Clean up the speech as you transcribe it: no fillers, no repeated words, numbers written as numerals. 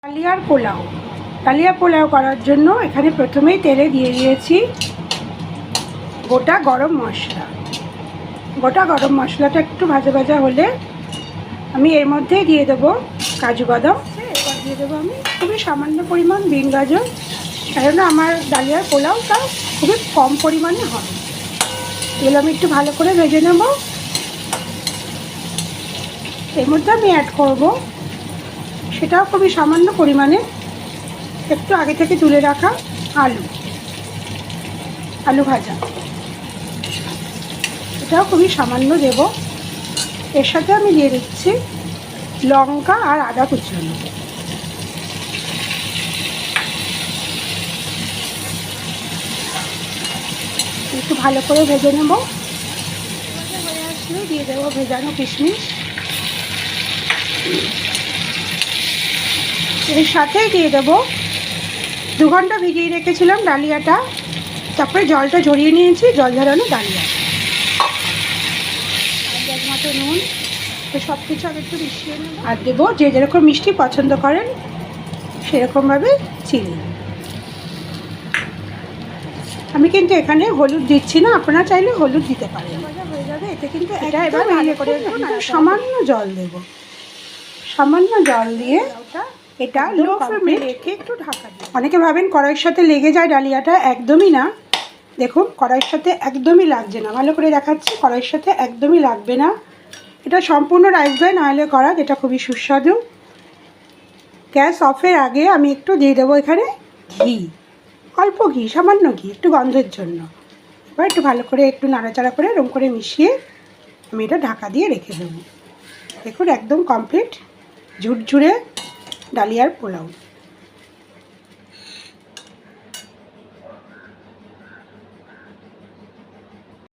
ডালিয়ার পোলাও। ডালিয়া পোলাও করার জন্য এখানে প্রথমেই তেলে দিয়ে দিয়েছি গোটা গরম মশলা। গোটা গরম মশলাটা একটু ভাজা ভাজা হলে আমি এর মধ্যেই দিয়ে দেবো কাজু বাদাম। এরপর দিয়ে দেবো আমি খুবই সামান্য পরিমাণ বিন গাজর, কেননা আমার ডালিয়ার পোলাওটা খুবই কম পরিমাণে হবে। এগুলো আমি একটু ভালো করে ভেজে নেব। এর মধ্যে আমি অ্যাড করবো, সেটাও খুবই সামান্য পরিমাণে, একটু আগে থেকে তুলে রাখা আলু ভাজা, এটাও খুবই সামান্য দেব। এর সাথে আমি দিয়ে দিচ্ছি লঙ্কা আর আদা কুচানো। একটু ভালো করে ভেজে নেব। হয়ে আসলে দিয়ে দেবো ভেজানো কিশমিশ। এর সাথেই দিয়ে দেবো 2 ঘন্টা ভিজিয়ে রেখেছিলাম ডালিয়াটা, তারপরে জলটা ঝরিয়ে নিয়েছি, জল ঝরানো ডালিয়া। আর মতো নুন, তো সব কিছু আগে একটু মিশিয়ে নেব। আর দেবো যে যেরকম মিষ্টি পছন্দ করেন সেরকমভাবে চিনি। আমি কিন্তু এখানে হলুদ দিচ্ছি না, আপনারা চাইলে হলুদ দিতে পারেন। হয়ে যাবে এতে, কিন্তু এটা এবার ভালো করে সামান্য জল দেব। সামান্য জল দিয়ে এটা লো ফ্লেমে রেখে একটু ঢাকা দিই। অনেকে ভাবেন কড়াইয়ের সাথে লেগে যায় ডালিয়াটা, একদমই না। দেখুন কড়াইয়ের সাথে একদমই লাগছে না, ভালো করে দেখাচ্ছি, কড়াইয়ের সাথে একদমই লাগবে না। এটা সম্পূর্ণ রাইস ব্রান অয়েলে করা, যেটা খুবই সুস্বাদু। গ্যাস অফের আগে আমি একটু দিয়ে দেবো এখানে ঘি, অল্প ঘি, সামান্য ঘি, একটু গন্ধের জন্য। এবার একটু ভালো করে একটু নাড়াচাড়া করে এরকম করে মিশিয়ে আমি এটা ঢাকা দিয়ে রেখে দেবো। দেখুন একদম কমপ্লিট ঝুরঝুরে ডালিয়ার পোলাও।